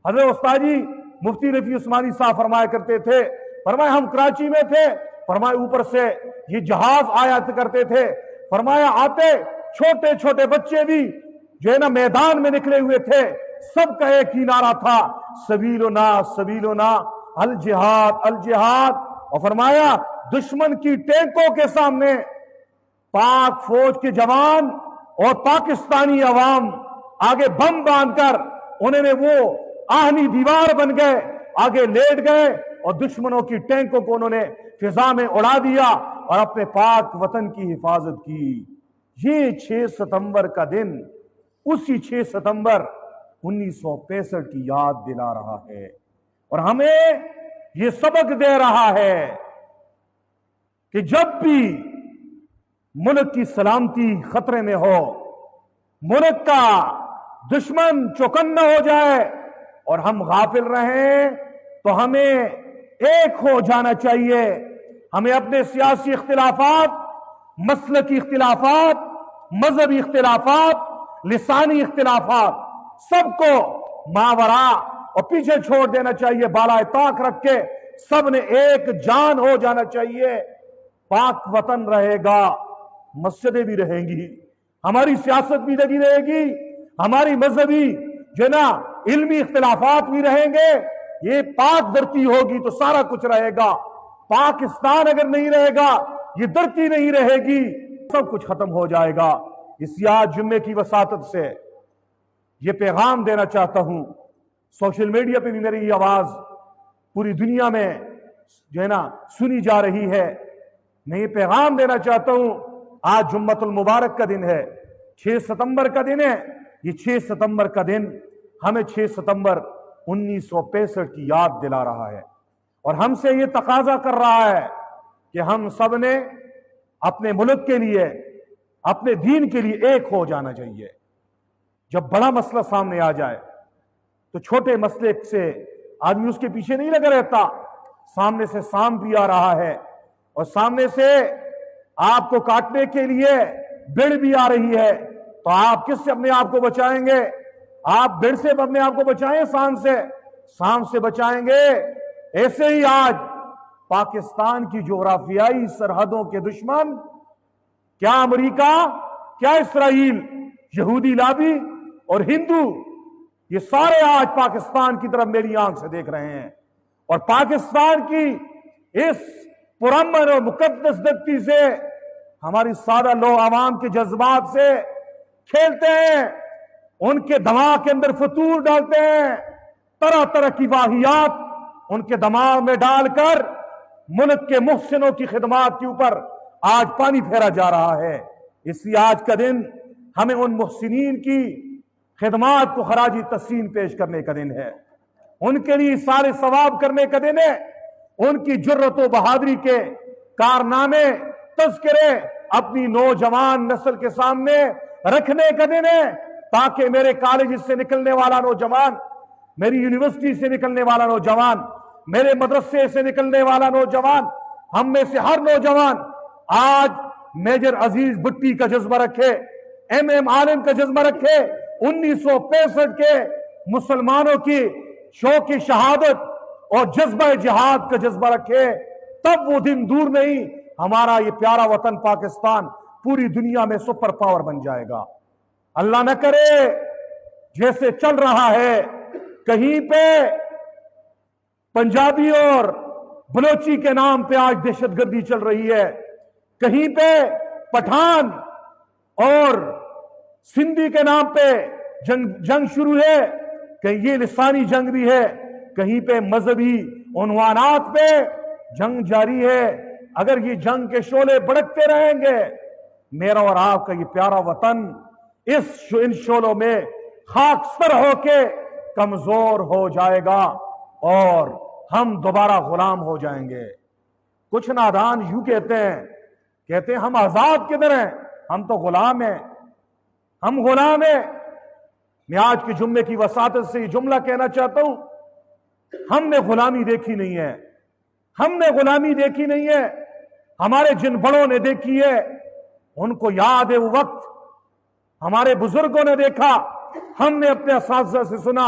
حضرت استاذی مفتی رفیع عثمانی صاحب فرمایا کرتے تھے، فرمایا ہم کراچی میں تھے، فرمایا اوپر سے یہ جہاز آیا کرتے تھے، فرمایا آتے چھوٹے چھوٹے بچے بھی جو ہے نا میدان میں نکلے ہوئے تھے، سب کا ایک ہی نعرہ تھا، سبیلنا سبیلنا الجہاد الجہاد۔ اور فرمایا دشمن کی ٹینکوں کے سامنے پاک فوج کے جوان اور پاکستانی عوام آگے بم باندھ کر انہوں نے وہ آہنی دیوار بن گئے، آگے لیٹ گئے اور دشمنوں کی ٹینکوں کو انہوں نے فضا میں اڑا دیا اور اپنے پاک وطن کی حفاظت کی۔ یہ 6 ستمبر کا دن اسی 6 ستمبر 1965 کی یاد دلا رہا ہے اور ہمیں یہ سبق دے رہا ہے کہ جب بھی ملک کی سلامتی خطرے میں ہو، ملک کا دشمن چوکنا ہو جائے اور ہم غافل رہیں، تو ہمیں ایک ہو جانا چاہیے۔ ہمیں اپنے سیاسی اختلافات، مسلکی اختلافات، مذہبی اختلافات، لسانی اختلافات سب کو ماورا اور پیچھے چھوڑ دینا چاہیے، بالائے طاق رکھ کے سب نے ایک جان ہو جانا چاہیے۔ پاک وطن رہے گا، مسجدیں بھی رہیں گی، ہماری سیاست بھی لگی رہے گی، ہماری مذہبی جو نا علمی اختلافات بھی رہیں گے، یہ پاک دھرتی ہوگی تو سارا کچھ رہے گا۔ پاکستان اگر نہیں رہے گا، یہ دھرتی نہیں رہے گی، سب کچھ ختم ہو جائے گا۔ اس یاد جمعے کی وساطت سے یہ پیغام دینا چاہتا ہوں، سوشل میڈیا پہ بھی میری یہ آواز پوری دنیا میں جو ہے نا سنی جا رہی ہے۔ میں یہ پیغام دینا چاہتا ہوں، آج جمعۃ المبارک کا دن ہے، 6 ستمبر کا دن ہے۔ یہ 6 ستمبر کا دن ہمیں 6 ستمبر 1965 کی یاد دلا رہا ہے اور ہم سے یہ تقاضا کر رہا ہے کہ ہم سب نے اپنے ملک کے لیے، اپنے دین کے لیے ایک ہو جانا چاہیے۔ جب بڑا مسئلہ سامنے آ جائے تو چھوٹے مسئلے سے آدمی اس کے پیچھے نہیں لگا رہتا، سامنے سے سانپ بھی آ رہا ہے اور سامنے سے آپ کو کاٹنے کے لیے بڑھ بھی آ رہی ہے، تو آپ کس سے اپنے آپ کو بچائیں گے؟ آپ بڑھ سے اپنے آپ کو بچائیں، سانپ سے بچائیں گے۔ ایسے ہی آج پاکستان کی جغرافیائی سرحدوں کے دشمن، کیا امریکہ، کیا اسرائیل، یہودی لابی اور ہندو، یہ سارے آج پاکستان کی طرف میری آنکھ سے دیکھ رہے ہیں اور پاکستان کی اس پرامن اور مقدس دھرتی سے، ہماری سادہ لو عوام کے جذبات سے کھیلتے ہیں، ان کے دماغ کے اندر فتور ڈالتے ہیں، طرح طرح کی واہیات ان کے دماغ میں ڈال کر ملک کے محسنوں کی خدمات کے اوپر آج پانی پھیرا جا رہا ہے۔ اس لیے آج کا دن ہمیں ان محسنین کی خدمات کو خراجی تحسین پیش کرنے کا دن ہے، ان کے لیے سارے ثواب کرنے کا دن ہے، ان کی جرت و بہادری کے کارنامے، تذکرے اپنی نوجوان نسل کے سامنے رکھنے کا دن ہے، تاکہ میرے کالج سے نکلنے والا نوجوان، میری یونیورسٹی سے نکلنے والا نوجوان، میرے مدرسے سے نکلنے والا نوجوان، ہم میں سے ہر نوجوان آج میجر عزیز بھٹی کا جذبہ رکھے، ایم عالم کا جذبہ رکھے، 1965 کے مسلمانوں کی شوق شہادت اور جذبہ جہاد کا جذبہ رکھے، تب وہ دن دور نہیں، ہمارا یہ پیارا وطن پاکستان پوری دنیا میں سپر پاور بن جائے گا۔ اللہ نہ کرے جیسے چل رہا ہے، کہیں پہ پنجابی اور بلوچی کے نام پہ آج دہشت گردی چل رہی ہے، کہیں پہ پٹھان اور سندھی کے نام پہ جنگ شروع ہے، کہیں یہ لسانی جنگ بھی ہے، کہیں پہ مذہبی عنوانات پہ جنگ جاری ہے۔ اگر یہ جنگ کے شعلے بڑکتے رہیں گے، میرا اور آپ کا یہ پیارا وطن ان شعلوں میں خاکستر ہو کے کمزور ہو جائے گا اور ہم دوبارہ غلام ہو جائیں گے۔ کچھ نادان یوں کہتے ہیں ہم آزاد کدھر ہیں، ہم تو غلام ہیں، ہم غلام ہیں۔ میں آج کے جمعے کی وساطت سے یہ جملہ کہنا چاہتا ہوں، ہم نے غلامی دیکھی نہیں ہے، ہم نے غلامی دیکھی نہیں ہے، ہمارے جن بڑوں نے دیکھی ہے، ان کو یاد ہے وہ وقت، ہمارے بزرگوں نے دیکھا، ہم نے اپنے اساتذہ سے سنا